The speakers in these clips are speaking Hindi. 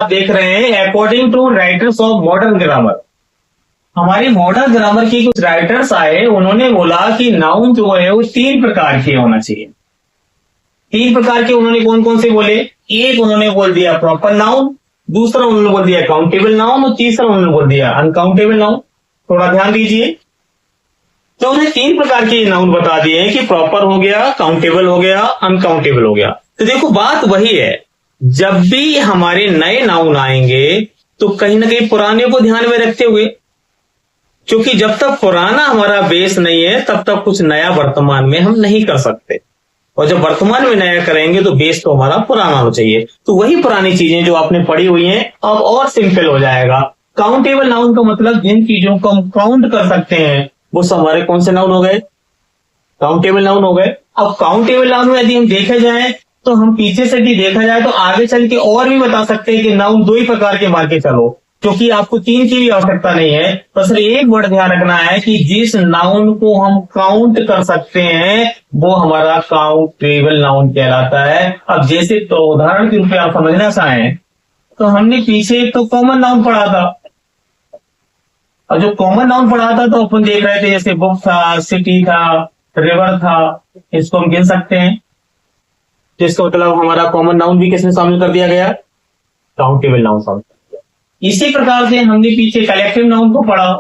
आप देख रहे हैं according to writers of modern grammar. हमारी मॉडर्न ग्रामर की कुछ राइटर्स आए, उन्होंने बोला कि नाउन जो है वो 3 प्रकार के होना चाहिए। 3 प्रकार के उन्होंने कौन कौन से बोले? एक उन्होंने बोल दिया प्रॉपर नाउन, दूसरा उन्होंने बोल दिया काउंटेबल नाउन और तीसरा उन्होंने बोल दिया अनकाउंटेबल नाउन। थोड़ा ध्यान दीजिए, तो उन्हें 3 प्रकार के नाउन बता दिए कि प्रॉपर हो गया, काउंटेबल हो गया, अनकाउंटेबल हो गया। तो देखो बात वही है, जब भी हमारे नए नाउन आएंगे तो कहीं ना कहीं पुराने को ध्यान में रखते हुए, क्योंकि जब तक पुराना हमारा बेस नहीं है तब तक कुछ नया वर्तमान में हम नहीं कर सकते, और जब वर्तमान में नया करेंगे तो बेस तो हमारा पुराना होना चाहिए। तो वही पुरानी चीजें जो आपने पढ़ी हुई हैं अब और सिंपल हो जाएगा। काउंटेबल नाउन का मतलब जिन चीजों को हम काउंट कर सकते हैं वो सब हमारे कौन से नाउन हो गए? काउंटेबल नाउन हो गए। अब काउंटेबल नाउन में यदि हम देखे जाए तो हम पीछे से भी देखा जाए तो आगे चल के और भी बता सकते हैं कि नाउन 2 ही प्रकार के मान के चलो, क्योंकि आपको 3 की भी आवश्यकता नहीं है। बस एक वर्ड ध्यान रखना है कि जिस नाउन को हम काउंट कर सकते हैं वो हमारा काउंटेबल नाउन कहलाता है। अब जैसे तो उदाहरण के रूप में आप समझना चाहें तो हमने पीछे एक तो कॉमन नाउन पढ़ा था, और जो कॉमन नाउन पढ़ा था तो अपन देख रहे थे जैसे बुक था, सिटी था, रिवर था, इसको हम गिन सकते हैं। तो इसका मतलब हमारा कॉमन नाउन भी किसमें शामिल कर दिया गया? काउंटेबल नाउन शामिल कर दिया। इसी प्रकार से हमने पीछे कलेक्टिव नाउन को पढ़ा,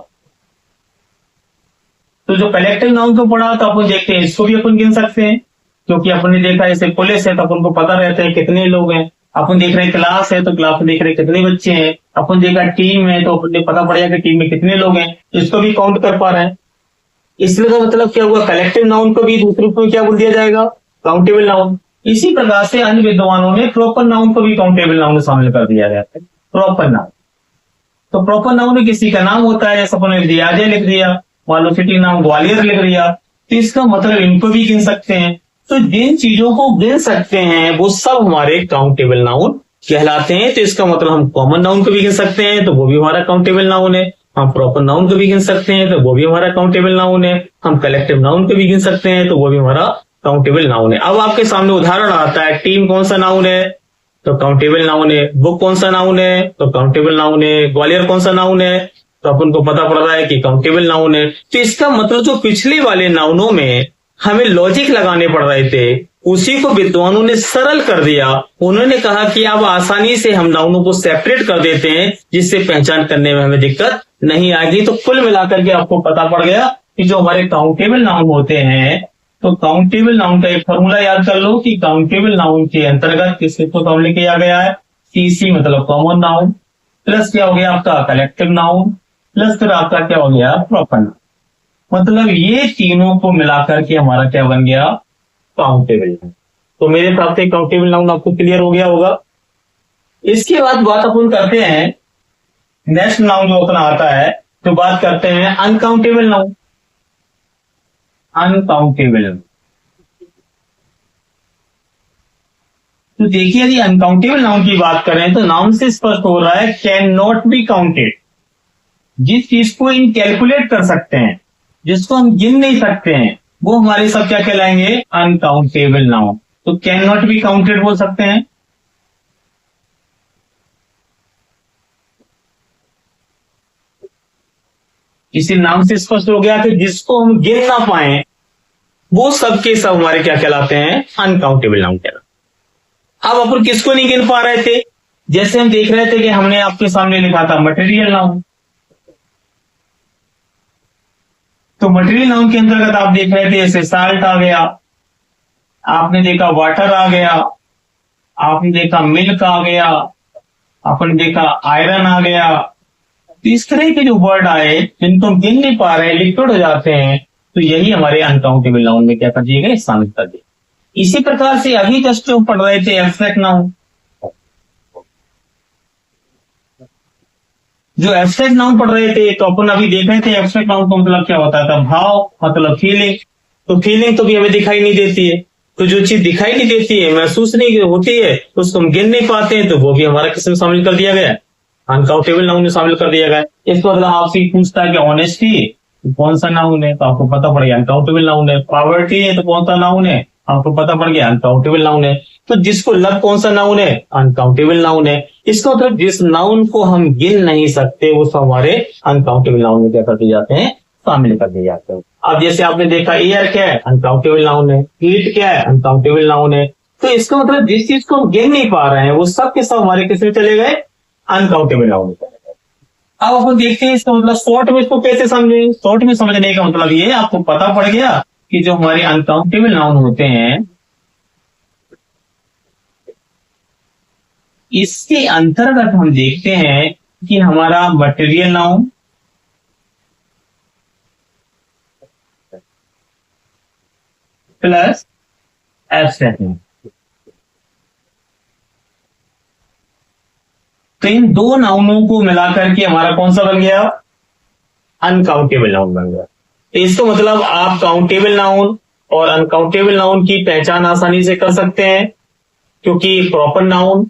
तो जो कलेक्टिव नाउन को पढ़ा तो अपन देखते हैं इसको भी अपन गिन सकते हैं, क्योंकि अपन ने देखा जैसे पुलिस है तो अपन को पता रहता है कितने लोग हैं। अपन देख रहे हैं क्लास है तो क्लास में देख रहे हैं कितने बच्चे हैं। अपन देखा टीम है तो अपन ने पता पड़ेगा कि टीम में कितने लोग हैं, इसको भी काउंट कर पा रहे हैं। इसलिए का मतलब क्या हुआ, कलेक्टिव नाउन को भी दूसरे रूप में क्या बोल दिया जाएगा? Countable noun. इसी प्रकार से अन्य विद्वानों ने प्रॉपर नाउन को भी काउंटेबल नाउन में शामिल कर दिया गया है। प्रॉपर नाउन, तो प्रॉपर नाउन में किसी का नाम होता है, जैसे अपन ने दियाजे लिख दिया, मान लो सिटी नाम ग्वालियर लिख दिया, तो इसका मतलब इनको भी गिन सकते हैं। तो जिन चीजों को गिन सकते हैं वो सब हमारे काउंटेबल नाउन कहलाते हैं। तो इसका मतलब हम कॉमन नाउन को भी गिन सकते हैं तो वो भी हमारा काउंटेबल नाउन है, हम प्रॉपर नाउन को भी गिन सकते हैं तो वो भी हमारा काउंटेबल नाउन है, हम कलेक्टिव नाउन को भी गिन सकते हैं तो वो भी हमारा काउंटेबल नाउन है। अब आपके सामने उदाहरण आता है, टीम कौन सा नाउन है तो काउंटेबल नाउन है, बुक कौन सा नाउन है तो काउंटेबल नाउन है, ग्वालियर कौन सा नाउन है तो अपन को पता पड़ रहा है कि काउंटेबल नाउन है। तो इसका मतलब जो पिछले वाले नाउनों में हमें लॉजिक लगाने पड़ रहे थे उसी को विद्वानों ने सरल कर दिया। उन्होंने कहा कि अब आसानी से हम नाउनों को सेपरेट कर देते हैं जिससे पहचान करने में हमें दिक्कत नहीं आएगी। तो कुल मिलाकर के आपको पता पड़ गया कि जो हमारे काउंटेबल नाउन होते हैं, तो काउंटेबल नाउन का एक फॉर्मूला याद कर लो कि काउंटेबल नाउन के अंतर्गत किसको शामिल किया गया है? सीसी मतलब कॉमन नाउन, प्लस क्या हो गया आपका कलेक्टिव नाउन, प्लस फिर आपका क्या हो गया प्रॉपर नाउन। मतलब ये तीनों को मिलाकर के हमारा क्या बन गया? Countable noun. तो मेरे हिसाब से काउंटेबल नाउन आपको क्लियर हो गया होगा। इसके बाद बात अपन करते हैं नेक्स्ट नाउन जो अपना आता है, तो बात करते हैं अनकाउंटेबल नाउन। अनकाउंटेबल, तो देखिए यदि अनकाउंटेबल नाउन की बात करें तो नाउन से स्पष्ट हो रहा है कैन नॉट बी काउंटेड। जिस चीज को इनकैलकुलेट कर सकते हैं, जिसको हम गिन नहीं सकते हैं, वो हमारे सब क्या कहलाएंगे? Uncountable noun. तो कैन नॉट बी काउंटेड बोल सकते हैं। इसी नाम से स्पष्ट हो गया कि जिसको हम गिन ना पाए वो सब के सब हमारे क्या कहलाते हैं? अनकाउंटेबल नाउन कहलाते हैं। अब अपन किसको नहीं गिन पा रहे थे? जैसे हम देख रहे थे कि हमने आपके सामने लिखा था मटेरियल नाउन, तो मटेरियल नाउन के अंतर्गत आप देख रहे थे जैसे साल्ट आ गया, आपने देखा वाटर आ गया, आपने देखा मिल्क आ गया, आपने देखा आयरन आ गया। तो इस तरह के जो वर्ड आए जिनको हम गिन नहीं पा रहे, लिक्विड हो जाते हैं, तो यही हमारे अनकाउंटेबल नाउन में क्या कर दिए गए? शामिल कर दिए। इसी प्रकार से अभी जस्ट जो पढ़ रहे थे एब्स्ट्रैक्ट नाउन, जो एब्स्ट्रैक्ट नाउन पढ़ रहे थे तो अपन अभी देख रहे थे एब्स्ट्रैक्ट नाउन का मतलब क्या होता था? भाव, मतलब फीलिंग। तो फीलिंग तो भी हमें दिखाई नहीं देती है, तो जो चीज दिखाई नहीं देती है, महसूस नहीं होती है, उसको हम गिन नहीं पाते हैं, तो वो भी हमारा किसमें शामिल कर दिया गया? अनकाउंटेबल नाउन में शामिल कर दिया गया। इसको मतलब आपसे पूछता है कि ऑनेस्टी कौन सा नाउन है, तो आपको पता पड़ गया अनकाउंटेबल नाउन है। पॉवर्टी है तो कौन सा नाउन है, आपको पता पड़ गया अनकाउंटेबल नाउन है। तो जिसको लव कौन सा नाउन है? अनकाउंटेबल नाउन है। इसका मतलब जिस नाउन को हम गिन नहीं सकते वो सब हमारे अनकाउंटेबल नाउन में क्या कर दिए जाते हैं, शामिल कर दिए जाते हैं। अब जैसे आपने देखा एयर क्या है, अनकाउंटेबल नाउन है, हीट क्या है, अनकाउंटेबल नाउन है। तो इसका मतलब जिस चीज को हम गिन नहीं पा रहे हैं वो सब के सब हमारे किस में चले गए, अनकाउंटेबल नाउन में चले गए। अब अपन देखते हैं इसका मतलब शॉर्ट में इसको कैसे समझें। शॉर्ट में समझने का मतलब ये आपको पता पड़ गया कि जो हमारे अनकाउंटेबल नाउन होते हैं इसके अंतर्गत हम देखते हैं कि हमारा material noun, plus abstract noun, तो इन दो नाउनों को मिलाकर के हमारा कौन सा बन गया, अनकाउंटेबल नाउन बन गया। तो इसका मतलब आप काउंटेबल नाउन और अनकाउंटेबल नाउन की पहचान आसानी से कर सकते हैं, क्योंकि proper noun,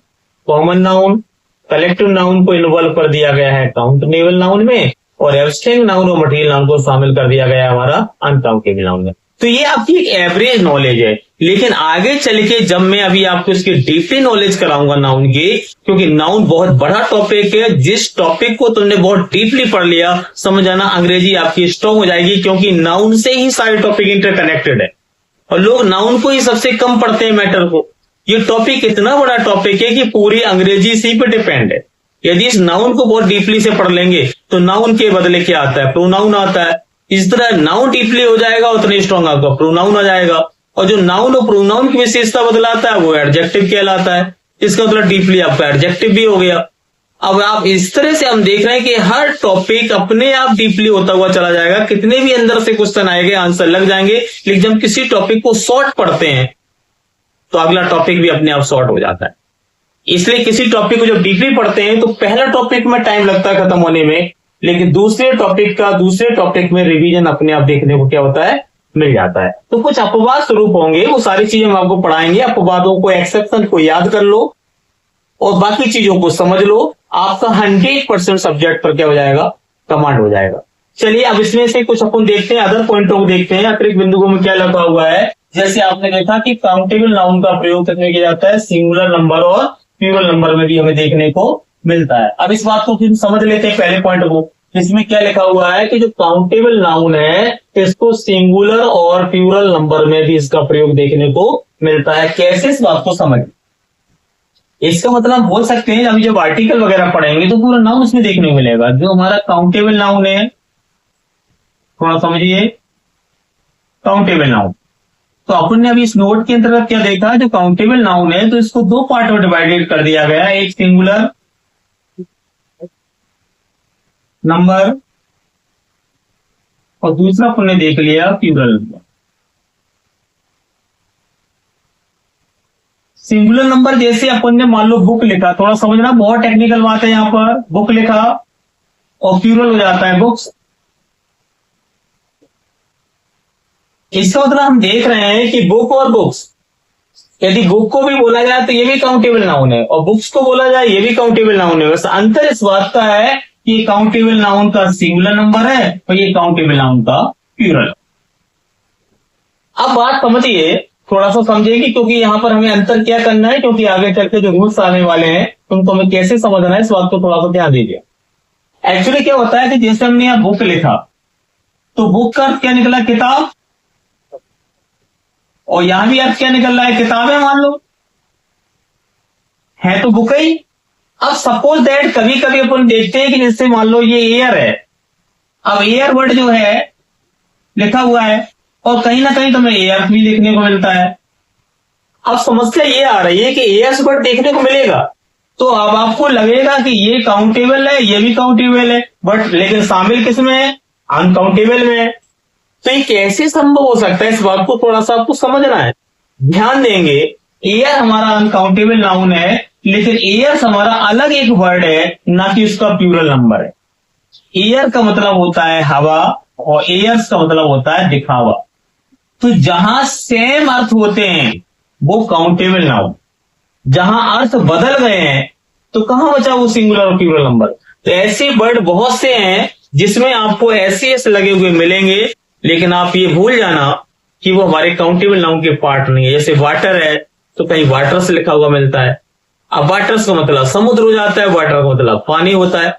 common noun, collective noun को इन्वॉल्व कर दिया गया है काउंटेबल नाउन में, और एब्स्ट्रैक्ट नाउन और मटेरियल नाउन को शामिल कर दिया गया है हमारा अनकाउंटेबल नाउन में। तो ये आपकी एक एवरेज नॉलेज है, लेकिन आगे चल के जब मैं अभी आपको इसकी डीपली नॉलेज कराऊंगा नाउन की, क्योंकि नाउन बहुत बड़ा टॉपिक है, जिस टॉपिक को तुमने बहुत डीपली पढ़ लिया समझ आना अंग्रेजी आपकी स्ट्रांग हो जाएगी, क्योंकि नाउन से ही सारे टॉपिक इंटरकनेक्टेड है और लोग नाउन को ही सबसे कम पढ़ते हैं मैटर को। ये टॉपिक इतना बड़ा टॉपिक है कि पूरी अंग्रेजी इसी पे डिपेंड है। यदि इस नाउन को बहुत डीपली से पढ़ लेंगे तो नाउन के बदले क्या आता है, प्रोनाउन आता है। इस तरह नाउन डीपली हो जाएगा उतने स्ट्रांग आपका प्रोनाउन आ जाएगा, और जो नाउन और प्रोनाउन की विशेषता बदलाता है वो एडजेक्टिव कहलाता है। इसका मतलब डीपली आपका एडजेक्टिव भी हो गया। अब आप इस तरह से हम देख रहे हैं कि हर टॉपिक अपने आप डीपली होता हुआ चला जाएगा, कितने भी अंदर से क्वेश्चन आएंगे आंसर लग जाएंगे, लेकिन जब किसी टॉपिक को शॉर्ट पढ़ते हैं तो अगला टॉपिक भी अपने आप शॉर्ट हो जाता है। इसलिए किसी टॉपिक को जब डीपली पढ़ते हैं तो पहला टॉपिक में टाइम लगता है खत्म होने में, लेकिन दूसरे टॉपिक में रिवीजन अपने आप देखने को क्या होता है, मिल जाता है। तो कुछ अपवाद स्वरूप होंगे, वो सारी चीजें हम आपको पढ़ाएंगे। अपवादों को, एक्सेप्शन को याद कर लो और बाकी चीजों को समझ लो, आपका 100% सब्जेक्ट पर क्या हो जाएगा, कमांड हो जाएगा। चलिए अब इसमें से कुछ अपन देखते हैं, अदर पॉइंटों को देखते हैं, अतिरिक्त बिंदुओं में क्या लगा हुआ है। जैसे आपने देखा कि काउंटेबल नाउन का प्रयोग करने किया जाता है सिंगुलर नंबर और प्लूरल नंबर में भी हमें देखने को मिलता है। अब इस बात को फिर समझ लेते हैं पहले पॉइंट को। इसमें क्या लिखा हुआ है कि जो काउंटेबल नाउन है इसको सिंगुलर और प्लूरल नंबर में भी इसका प्रयोग देखने को मिलता है। कैसे, इस बात को समझ। इसका मतलब बोल सकते हैं अभी जब आर्टिकल वगैरह पढ़ेंगे तो पूरा नाउन उसमें देखने को मिलेगा। जो हमारा काउंटेबल नाउन है, थोड़ा समझिए, काउंटेबल नाउन, तो अपन ने अभी इस नोट के अंतर्गत क्या देखा, जो काउंटेबल नाउन है तो इसको दो पार्ट में डिवाइडेड कर दिया गया है, एक सिंगुलर नंबर और दूसरा अपन ने देख लिया प्लूरल नंबर। सिंगुलर नंबर जैसे अपन ने मान लो बुक लिखा, थोड़ा समझना बहुत टेक्निकल बात है, यहां पर बुक लिखा और प्लूरल हो जाता है बुक्स। इसका मतलब हम देख रहे हैं कि बुक और बुक्स, यदि बुक को भी बोला जाए तो ये भी काउंटेबल नाउन है और बुक्स को बोला जाए ये भी काउंटेबल नाउन है। बस अंतर इस बात का है कि ये काउंटेबल नाउन का सिंगुलर नंबर है और ये काउंटेबल नाउन का प्लूरल। अब बात समझिए, थोड़ा सा समझिए, क्योंकि यहां पर हमें अंतर क्या करना है, क्योंकि आगे चल के जो रूल्स आने वाले हैं उनको हमें कैसे समझना है, इस बात को थोड़ा सा ध्यान दीजिए। एक्चुअली क्या होता है कि जैसे हमने यहां बुक लिखा तो बुक का क्या निकला, किताब, और यहां भी आप क्या निकल रहा है, किताब है, मान लो है तो बुक ही। अब सपोज दैट कभी कभी अपन देखते हैं कि जैसे मान लो ये एयर है, अब एयर वर्ड जो है लिखा हुआ है और कहीं ना कहीं तुम्हें एयर भी देखने को मिलता है। अब समस्या ये आ रही है कि एयर वर्ड देखने को मिलेगा तो अब आपको लगेगा कि ये काउंटेबल है, ये भी काउंटेबल है, बट लेकिन शामिल किसमें है, अनकाउंटेबल में है। तो ये कैसे संभव हो सकता है, इस बात को थोड़ा सा आपको समझना है। ध्यान देंगे, एयर हमारा अनकाउंटेबल नाउन है, लेकिन एयर्स हमारा अलग एक वर्ड है, ना कि उसका प्लूरल नंबर है। एयर का मतलब होता है हवा और एयर्स का मतलब होता है दिखावा। तो जहां सेम अर्थ होते हैं वो काउंटेबल नाउन, जहां अर्थ बदल गए हैं तो कहां बचा वो सिंगुलर और प्लूरल नंबर। तो ऐसे वर्ड बहुत से हैं जिसमें आपको ऐसे लगे हुए मिलेंगे, लेकिन आप ये भूल जाना कि वो हमारे काउंटेबल नाउन के पार्ट नहीं है। जैसे वाटर है तो कहीं वाटर से लिखा हुआ मिलता है, अब वाटर्स का मतलब समुद्र हो जाता है, वाटर का मतलब पानी होता है।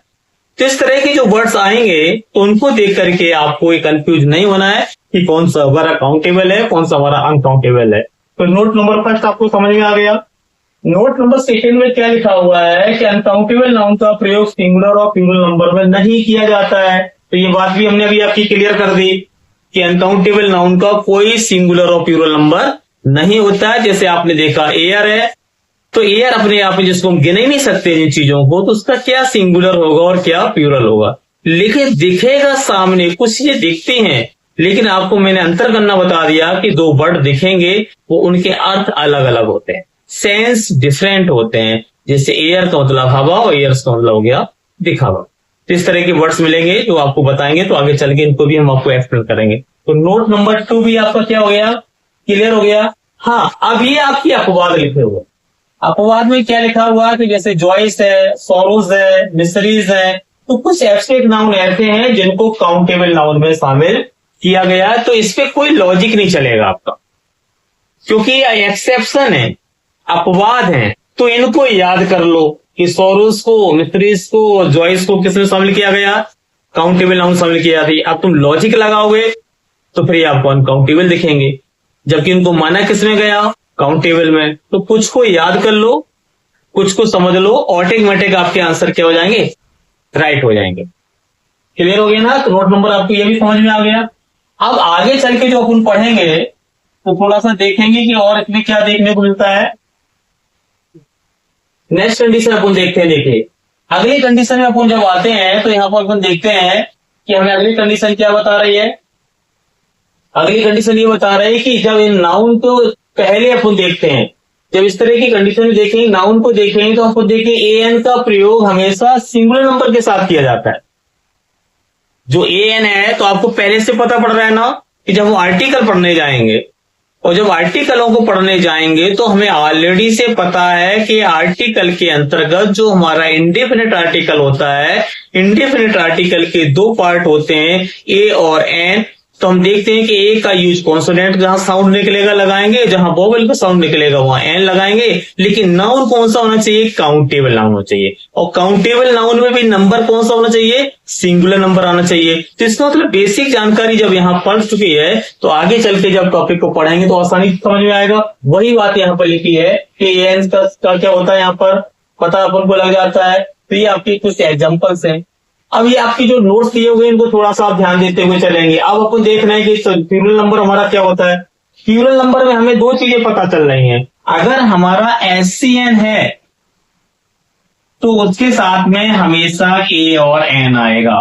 तो इस तरह के जो वर्ड्स आएंगे तो उनको देख करके आपको ये कंफ्यूज नहीं होना है कि कौन सा हमारा काउंटेबल है, कौन सा हमारा अनकाउंटेबल है। तो नोट नंबर फर्स्ट आपको समझ में आ गया। नोट नंबर सेकंड में क्या लिखा हुआ है कि अनकाउंटेबल नाउन का प्रयोग सिंगुलर और प्लूरल नंबर में नहीं किया जाता है। तो ये बात भी हमने अभी आपकी क्लियर कर दी कि अनकाउंटेबल नाउन का कोई सिंगुलर और प्लूरल नंबर नहीं होता है। जैसे आपने देखा एयर है, तो एयर अपने आप में जिसको हम गिन ही नहीं सकते इन चीजों को, तो उसका क्या सिंगुलर होगा और क्या प्लूरल होगा। लेकिन दिखेगा सामने, कुछ चीजें दिखती हैं, लेकिन आपको मैंने अंतर करना बता दिया कि दो वर्ड दिखेंगे वो उनके अर्थ अलग अलग होते हैं, सेंस डिफरेंट होते हैं। जैसे एयर का मतलब हवा और एयर्स का मतलब हो गया दिखावा। तो इस तरह के वर्ड्स मिलेंगे जो आपको बताएंगे, तो आगे चल के इनको भी हम आपको एक्सप्लेन करेंगे। तो नोट नंबर 2 भी आपका क्या हो गया, क्लियर हो गया। हाँ, अब ये आपकी अपवाद लिखे हुए। अपवाद में क्या लिखा हुआ कि जैसे जॉइस है, सोरोज है, मिसरीज है, तो कुछ एब्स्ट्रैक्ट नाउन ऐसे हैं जिनको काउंटेबल नाउन में शामिल किया गया है। तो इस पे कोई लॉजिक नहीं चलेगा आपका, क्योंकि ये एक्सेप्शन है, अपवाद है। तो इनको याद कर लो कि सोरोज को, मिसरीज को और जॉइस को किसमें शामिल किया गया, काउंटेबल नाउन शामिल किया गया। अब तुम लॉजिक लगाओगे तो फिर आपको अनकाउंटेबल दिखेंगे, जबकि इनको माना किसमें गया, काउंटेबल में। तो कुछ को याद कर लो, कुछ को समझ लो, ऑटोमेटिक आपके आंसर क्या हो जाएंगे, राइट हो जाएंगे। क्लियर हो गया ना। तो नोट नंबर आपको ये भी समझ में आ गया। अब आगे चल के जो अपन पढ़ेंगे तो थोड़ा सा देखेंगे कि और इसमें क्या देखने को मिलता है। नेक्स्ट कंडीशन अपन देखते हैं। देखिए अगली कंडीशन में अपन जब आते हैं तो यहां पर अपन देखते हैं कि हमें अगली कंडीशन क्या बता रही है। अगली कंडीशन ये बता रही है कि जब इन नाउन को पहले अपन देखते हैं, जब इस तरह की कंडीशन देखेंगे, नाउन को देखेंगे, तो आपको देखिए एएन का प्रयोग हमेशा सिंगुलर नंबर के साथ किया जाता है। जो एएन है तो आपको पहले से पता पड़ रहा है ना कि जब हम आर्टिकल पढ़ने जाएंगे, और जब आर्टिकलों को पढ़ने जाएंगे तो हमें ऑलरेडी से पता है कि आर्टिकल के अंतर्गत जो हमारा इंडेफिनिट आर्टिकल होता है, इंडेफिनिट आर्टिकल के दो पार्ट होते हैं, ए और एन। तो हम देखते हैं कि ए का यूज कॉन्सोनेंट जहां साउंड निकलेगा लगाएंगे, जहां वोवेल का साउंड निकलेगा वहां एन लगाएंगे। लेकिन नाउन कौन सा होना चाहिए, काउंटेबल नाउन होना चाहिए। और काउंटेबल नाउन में भी नंबर कौन सा होना चाहिए, सिंगुलर नंबर आना चाहिए। तो इसका मतलब बेसिक जानकारी जब यहाँ पढ़ चुकी है तो आगे चल के जब टॉपिक को पढ़ेंगे तो आसानी से समझ में आएगा। वही बात यहाँ पर लिखी है कि एन का क्या होता है, यहाँ पर पता अपन को लग जाता है। तो ये आपके कुछ एग्जाम्पल्स हैं। अब ये आपकी जो नोट्स दिए हुए हैं इनको थोड़ा सा आप ध्यान देते हुए चलेंगे। अब अपन देख रहे हैं कि प्लूरल नंबर हमारा क्या होता है। प्लूरल नंबर में हमें दो चीजें पता चल रही हैं। अगर हमारा एससीएन है तो उसके साथ में हमेशा ए और एन आएगा,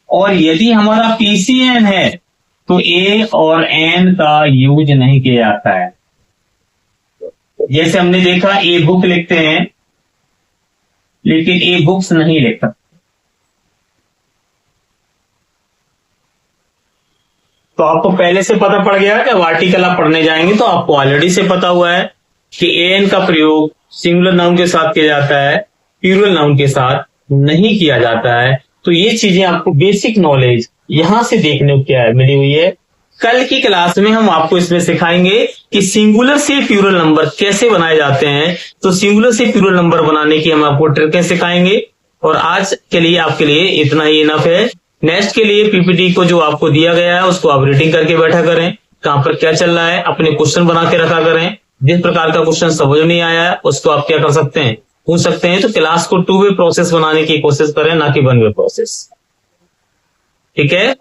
और यदि हमारा पीसीएन है तो ए और एन का यूज नहीं किया जाता है। जैसे हमने देखा ए बुक लिखते हैं लेकिन ए बुक्स नहीं लिख सकते। तो आपको पहले से पता पड़ गया कि आर्टिकल आप पढ़ने जाएंगे तो आपको ऑलरेडी से पता हुआ है कि एन का प्रयोग सिंगुलर नाउन के साथ किया जाता है, प्लूरल नाउन के साथ नहीं किया जाता है। तो ये चीजें आपको बेसिक नॉलेज यहां से देखने को क्या है मिली हुई है। कल की क्लास में हम आपको इसमें सिखाएंगे कि सिंगुलर से प्लूरल नंबर कैसे बनाए जाते हैं। तो सिंगुलर से प्लूरल नंबर बनाने की हम आपको ट्रिकें सिखाएंगे। और आज के लिए आपके लिए इतना ही इनफ है। नेक्स्ट के लिए पीपीटी को जो आपको दिया गया है उसको आप रीडिंग करके बैठा करें, कहां पर क्या चल रहा है, अपने क्वेश्चन बना के रखा करें। जिस प्रकार का क्वेश्चन समझ नहीं आया है उसको आप क्या कर सकते हैं, पूछ सकते हैं। तो क्लास को 2 वे प्रोसेस बनाने की कोशिश करें, ना कि 1 वे प्रोसेस। ठीक है।